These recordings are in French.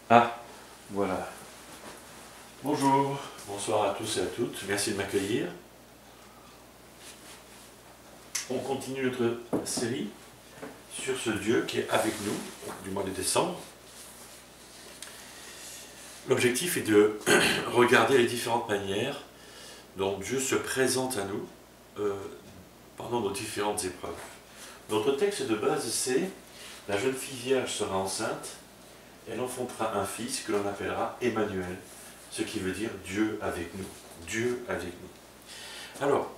Ah, voilà. Bonjour, bonsoir à tous et à toutes, merci de m'accueillir. On continue notre série sur ce Dieu qui est avec nous du mois de décembre. L'objectif est de regarder les différentes manières dont Dieu se présente à nous pendant nos différentes épreuves. Notre texte de base c'est « La jeune fille vierge sera enceinte, elle enfantera un fils que l'on appellera Emmanuel », ce qui veut dire Dieu avec nous. Dieu avec nous. Alors,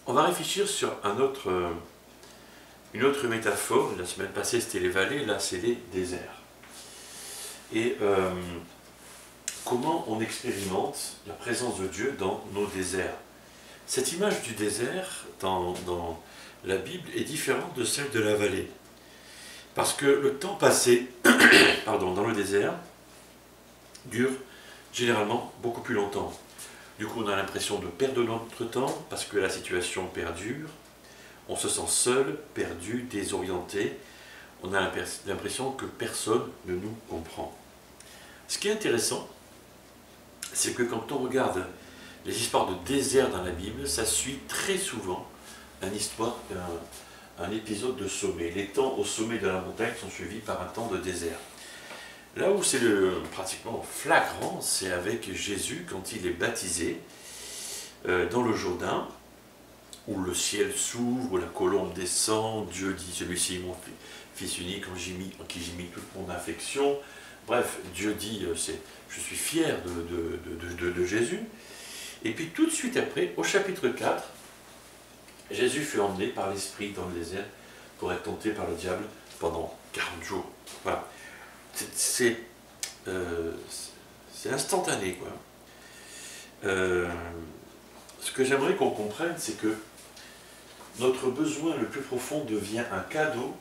on va réfléchir sur une autre métaphore. La semaine passée c'était les vallées, là c'est les déserts. Et comment on expérimente la présence de Dieu dans nos déserts. Cette image du désert dans la Bible est différente de celle de la vallée. Parce que le temps passé dans le désert dure généralement beaucoup plus longtemps. Du coup, on a l'impression de perdre notre temps parce que la situation perdure. On se sent seul, perdu, désorienté. On a l'impression que personne ne nous comprend. Ce qui est intéressant, c'est que quand on regarde les histoires de désert dans la Bible, ça suit très souvent un épisode de sommet. Les temps au sommet de la montagne sont suivis par un temps de désert. Là où c'est pratiquement flagrant, c'est avec Jésus quand il est baptisé dans le Jourdain, où le ciel s'ouvre, où la colombe descend, Dieu dit « Celui-ci est mon fils unique en qui j'ai mis toute mon affection ». Bref, Dieu dit « Je suis fier de Jésus ». Et puis tout de suite après, au chapitre 4, Jésus fut emmené par l'Esprit dans le désert pour être tenté par le diable pendant 40 jours. Voilà. C'est instantané, quoi. Ce que j'aimerais qu'on comprenne, c'est que notre besoin le plus profond devient un cadeau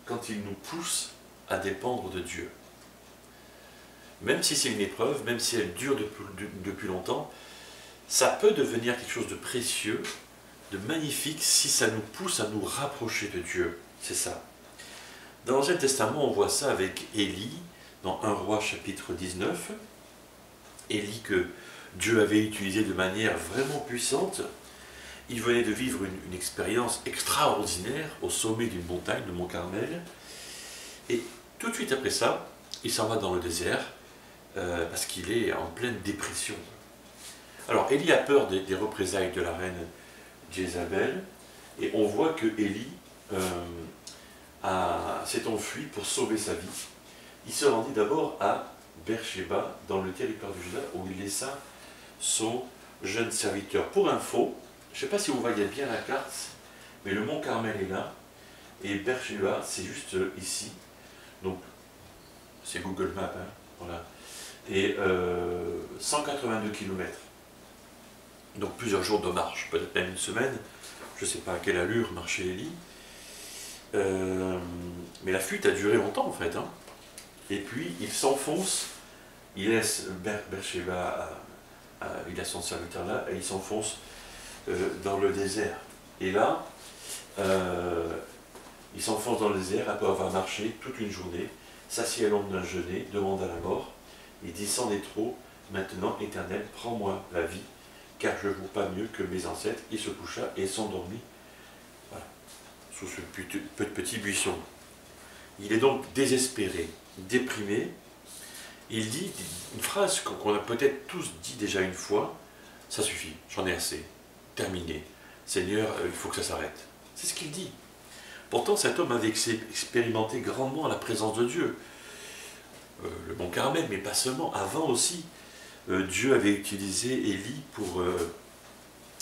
quand il nous pousse à dépendre de Dieu. Même si c'est une épreuve, même si elle dure depuis longtemps, ça peut devenir quelque chose de précieux, de magnifique, si ça nous pousse à nous rapprocher de Dieu. C'est ça. Dans l'Ancien Testament, on voit ça avec Élie, dans 1 Roi chapitre 19. Élie que Dieu avait utilisé de manière vraiment puissante. Il venait de vivre une expérience extraordinaire au sommet d'une montagne, de Mont Carmel. Et tout de suite après ça, il s'en va dans le désert, parce qu'il est en pleine dépression. Alors, Élie a peur des représailles de la reine Jézabel, et on voit que Élie s'est enfui pour sauver sa vie. Il se rendit d'abord à Beersheba, dans le territoire du Juda, où il laissa son jeune serviteur. Pour info, je ne sais pas si vous voyez bien la carte, mais le mont Carmel est là, et Beersheba, c'est juste ici. Donc, c'est Google Maps, hein, voilà. Et 182 km. Donc plusieurs jours de marche, peut-être même une semaine. Je ne sais pas à quelle allure marchait Élie. Mais la fuite a duré longtemps en fait. Hein. Et puis il s'enfonce, il laisse Beersheba, il a son serviteur là, et il s'enfonce dans le désert. Et là, il s'enfonce dans le désert après avoir marché toute une journée, s'assied à l'ombre d'un genêt, demande à la mort. Il dit « C'en est trop, maintenant, Éternel, prends-moi la vie, car je ne vaux pas mieux que mes ancêtres. » Il se coucha et s'endormit voilà, sous ce petit buisson. Il est donc désespéré, déprimé. Il dit une phrase qu'on a peut-être tous dit déjà une fois, « Ça suffit, j'en ai assez, terminé. Seigneur, il faut que ça s'arrête. » C'est ce qu'il dit. Pourtant, cet homme avait expérimenté grandement la présence de Dieu. Le mont Carmel, mais pas seulement, avant aussi, Dieu avait utilisé Élie pour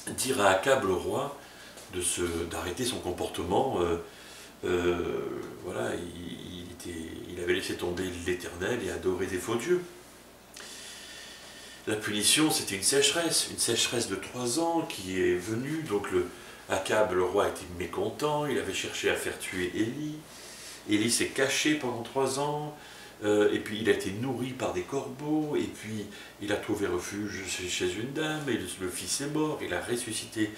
dire à Akab, le roi, d'arrêter son comportement. Voilà, il avait laissé tomber l'Éternel et adoré des faux dieux. La punition, c'était une sécheresse de 3 ans qui est venue, donc Akab, le roi, était mécontent, il avait cherché à faire tuer Élie. Élie s'est caché pendant 3 ans, et puis il a été nourri par des corbeaux, et puis il a trouvé refuge chez une dame, et le fils est mort, il a ressuscité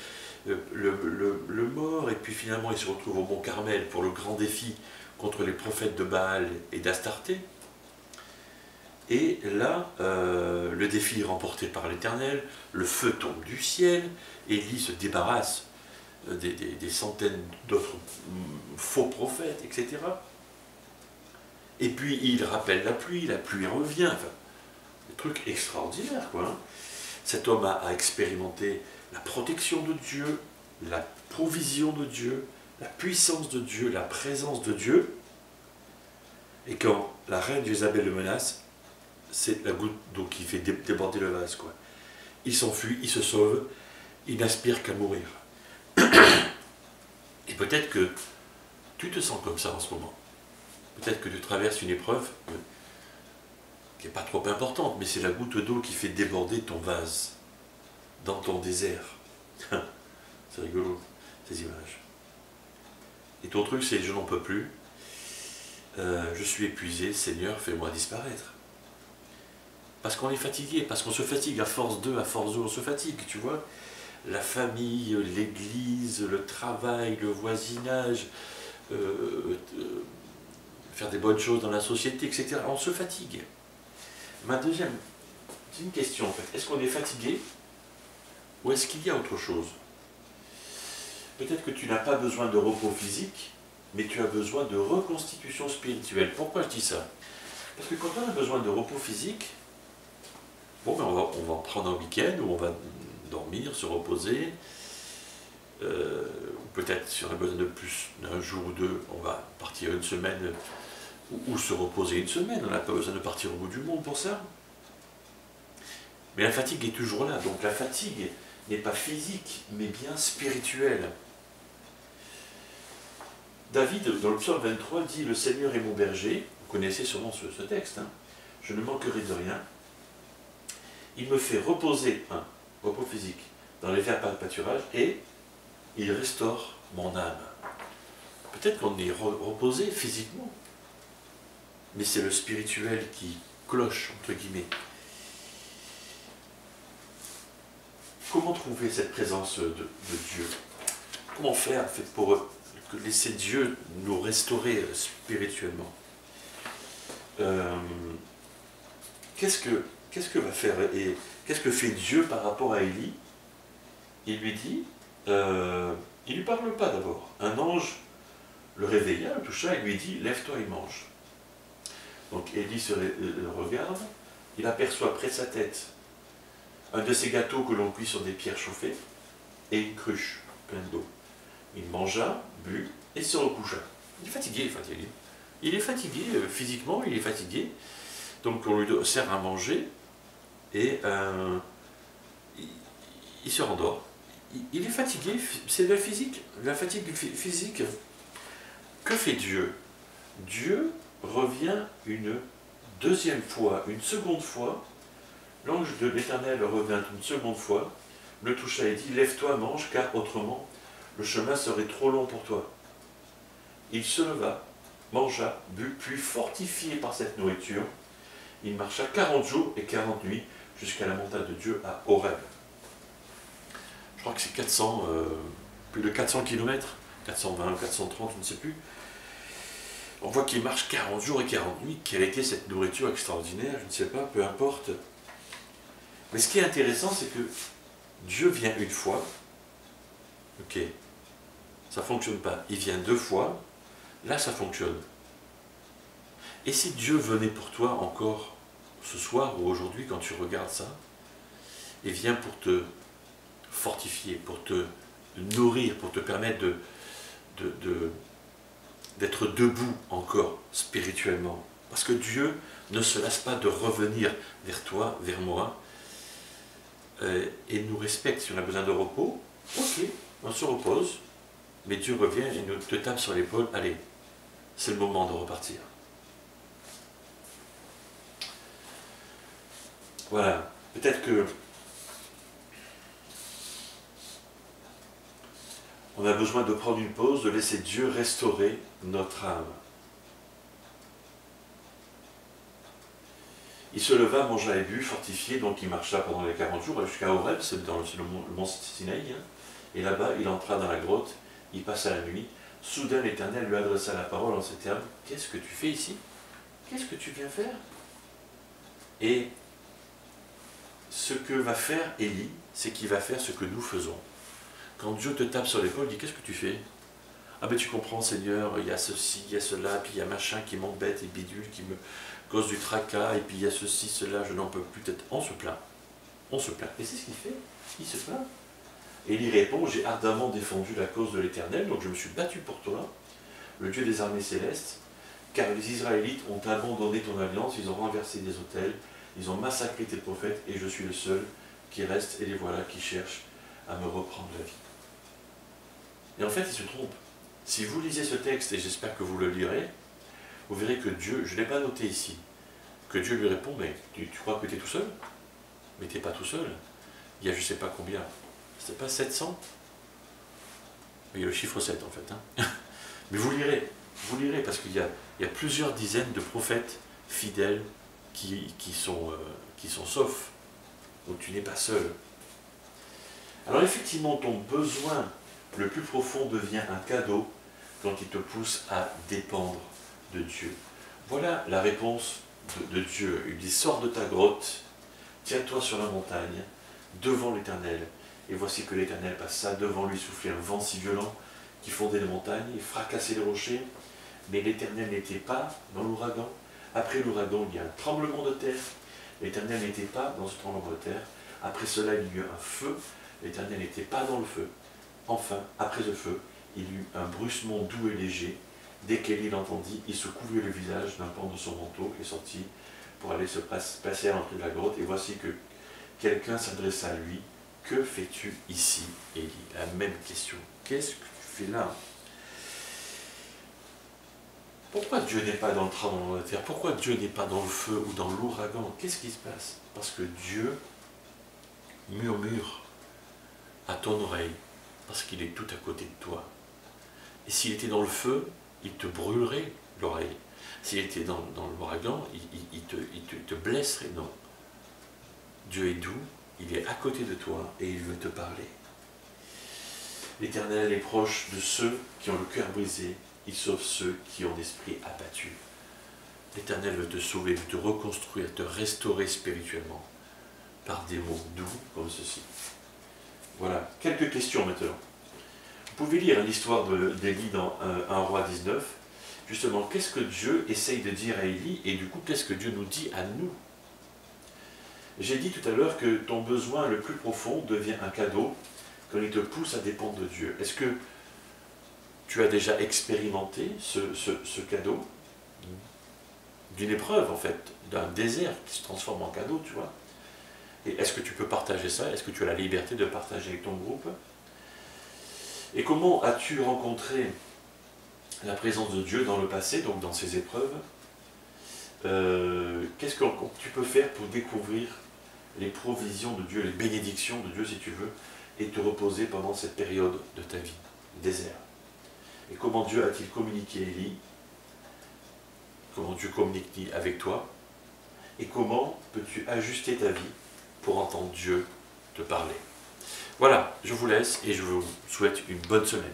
le mort, et puis finalement il se retrouve au mont Carmel pour le grand défi contre les prophètes de Baal et d'Astarté. Et là, le défi est remporté par l'Éternel, le feu tombe du ciel, Élie se débarrasse des centaines d'autres faux prophètes, etc. Et puis il rappelle la pluie revient, enfin, des trucs extraordinaires, quoi. Hein. Cet homme a expérimenté la protection de Dieu, la provision de Dieu, la puissance de Dieu, la présence de Dieu. Et quand la reine Jézabel le menace, c'est la goutte d'eau qui fait déborder le vase, quoi. Il s'enfuit, il se sauve, il n'aspire qu'à mourir. Et peut-être que tu te sens comme ça en ce moment. Peut-être que tu traverses une épreuve qui n'est pas trop importante, mais c'est la goutte d'eau qui fait déborder ton vase dans ton désert. C'est rigolo, ces images. Et ton truc, c'est je n'en peux plus, je suis épuisé, Seigneur, fais-moi disparaître. Parce qu'on est fatigué, parce qu'on se fatigue à force d'eux, on se fatigue, tu vois. La famille, l'église, le travail, le voisinage, faire des bonnes choses dans la société, etc. On se fatigue. Ma deuxième, c'est une question en fait. Est-ce qu'on est fatigué ou est-ce qu'il y a autre chose? Peut-être que tu n'as pas besoin de repos physique, mais tu as besoin de reconstitution spirituelle. Pourquoi je dis ça? Parce que quand on a besoin de repos physique, bon, ben on va prendre un week-end où on va dormir, se reposer, ou peut-être si on a besoin de plus d'un jour ou deux, on va partir une semaine ou se reposer une semaine. On n'a pas besoin de partir au bout du monde pour ça. Mais la fatigue est toujours là. Donc la fatigue n'est pas physique, mais bien spirituelle. David, dans le psaume 23, dit « Le Seigneur est mon berger ». Vous connaissez sûrement ce texte. Hein. Je ne manquerai de rien. Il me fait reposer, repos physique, dans les verts pâturages, et il restaure mon âme. Peut-être qu'on est reposé physiquement, mais c'est le spirituel qui cloche, entre guillemets. Comment trouver cette présence de Dieu? Comment faire en fait, pour laisser Dieu nous restaurer spirituellement? Qu'est-ce que va faire et qu'est-ce que fait Dieu par rapport à Élie? Il lui dit, il ne lui parle pas d'abord. Un ange le réveilla, le toucha et lui dit, lève-toi et mange. Donc Élie le regarde, il aperçoit près de sa tête un de ces gâteaux que l'on cuit sur des pierres chauffées et une cruche pleine d'eau. Il mangea, but et se recoucha. Il est fatigué, fatigué. Il est fatigué, physiquement il est fatigué. Donc on lui sert à manger et il se rendort. Il est fatigué, c'est la physique, la fatigue physique. Que fait Dieu? Dieu revient une deuxième fois, une seconde fois. L'ange de l'Éternel revint une seconde fois, le toucha et dit, lève-toi, mange, car autrement le chemin serait trop long pour toi. Il se leva, mangea, but, puis fortifié par cette nourriture, il marcha 40 jours et 40 nuits jusqu'à la montagne de Dieu à Horeb. Je crois que c'est plus de 400 km, 420 ou 430, je ne sais plus. On voit qu'il marche 40 jours et 40 nuits. Quelle était cette nourriture extraordinaire? Je ne sais pas, peu importe. Mais ce qui est intéressant, c'est que Dieu vient une fois. Ok, ça ne fonctionne pas. Il vient deux fois. Là, ça fonctionne. Et si Dieu venait pour toi encore ce soir ou aujourd'hui, quand tu regardes ça, et vient pour te fortifier, pour te nourrir, pour te permettre d'être debout encore spirituellement. Parce que Dieu ne se lasse pas de revenir vers toi, vers moi, et nous respecte. Si on a besoin de repos, ok, on se repose, mais Dieu revient et nous te tape sur l'épaule, allez, c'est le moment de repartir. Voilà, peut-être que on a besoin de prendre une pause, de laisser Dieu restaurer notre âme. Il se leva, mangea et but, fortifié, donc il marcha pendant les 40 jours jusqu'à Horeb, c'est dans le mont Sinaï, hein. Et là-bas, il entra dans la grotte, il passa la nuit. Soudain, l'Éternel lui adressa la parole en ces termes, « Qu'est-ce que tu fais ici? Qu'est-ce que tu viens faire? Et ce que va faire Élie, c'est qu'il va faire ce que nous faisons. Quand Dieu te tape sur l'épaule, il dit, qu'est-ce que tu fais? Ah ben tu comprends Seigneur, il y a ceci, il y a cela, puis il y a machin qui m'embête et bidule, qui me cause du tracas, et puis il y a ceci, cela, je n'en peux plus, peut-être. On se plaint. On se plaint. Et c'est ce qu'il fait. Il se plaint. Et il répond, j'ai ardemment défendu la cause de l'Éternel, donc je me suis battu pour toi, le Dieu des armées célestes, car les Israélites ont abandonné ton alliance, ils ont renversé des autels, ils ont massacré tes prophètes, et je suis le seul qui reste, et les voilà qui cherchent à me reprendre la vie. Et en fait, il se trompe. Si vous lisez ce texte, et j'espère que vous le lirez, vous verrez que Dieu, je ne l'ai pas noté ici, que Dieu lui répond, mais tu crois que tu es tout seul? Mais tu n'es pas tout seul. Il y a je ne sais pas combien. C'est pas 700? Il y a le chiffre 7 en fait. Hein. Mais vous lirez, parce qu'il y a plusieurs dizaines de prophètes fidèles qui sont saufs. Donc tu n'es pas seul. Alors effectivement, ton besoin le plus profond devient un cadeau quand il te pousse à dépendre de Dieu. Voilà la réponse de Dieu. Il dit, sors de ta grotte, tiens-toi sur la montagne, devant l'Éternel. Et voici que l'Éternel passa, devant lui soufflait un vent si violent qui fondait les montagnes et fracassait les rochers. Mais l'Éternel n'était pas dans l'ouragan. Après l'ouragan, il y a un tremblement de terre. L'Éternel n'était pas dans ce tremblement de terre. Après cela, il y eut un feu. L'Éternel n'était pas dans le feu. Enfin, après le feu, il y eut un bruissement doux et léger. Dès qu'Élie l'entendit, il se couvrit le visage d'un pan de son manteau et sortit pour aller se passer à l'entrée de la grotte. Et voici que quelqu'un s'adressa à lui. Que fais-tu ici, Élie? La même question. Qu'est-ce que tu fais là? Pourquoi Dieu n'est pas dans le tremblement de terre? Pourquoi Dieu n'est pas dans le feu ou dans l'ouragan? Qu'est-ce qui se passe? Parce que Dieu murmure à ton oreille, parce qu'il est tout à côté de toi. Et s'il était dans le feu, il te brûlerait l'oreille. S'il était dans l'ouragan, il te blesserait. Non. Dieu est doux, il est à côté de toi et il veut te parler. L'Éternel est proche de ceux qui ont le cœur brisé, il sauve ceux qui ont l'esprit abattu. L'Éternel veut te sauver, veut te reconstruire, te restaurer spirituellement par des mots doux comme ceci. Voilà, quelques questions maintenant. Vous pouvez lire l'histoire d'Élie dans 1 Roi 19. Justement, qu'est-ce que Dieu essaye de dire à Élie et du coup, qu'est-ce que Dieu nous dit à nous? J'ai dit tout à l'heure que ton besoin le plus profond devient un cadeau quand il te pousse à dépendre de Dieu. Est-ce que tu as déjà expérimenté ce cadeau d'une épreuve, en fait, d'un désert qui se transforme en cadeau, tu vois? Et est-ce que tu peux partager ça? Est-ce que tu as la liberté de partager avec ton groupe? Et comment as-tu rencontré la présence de Dieu dans le passé, donc dans ces épreuves? Qu'est-ce que tu peux faire pour découvrir les provisions de Dieu, les bénédictions de Dieu, si tu veux, et te reposer pendant cette période de ta vie, désert? Et comment Dieu a-t-il communiqué Élie? Comment Dieu communique avec toi? Et comment peux-tu ajuster ta vie pour entendre Dieu te parler? Voilà, je vous laisse et je vous souhaite une bonne semaine.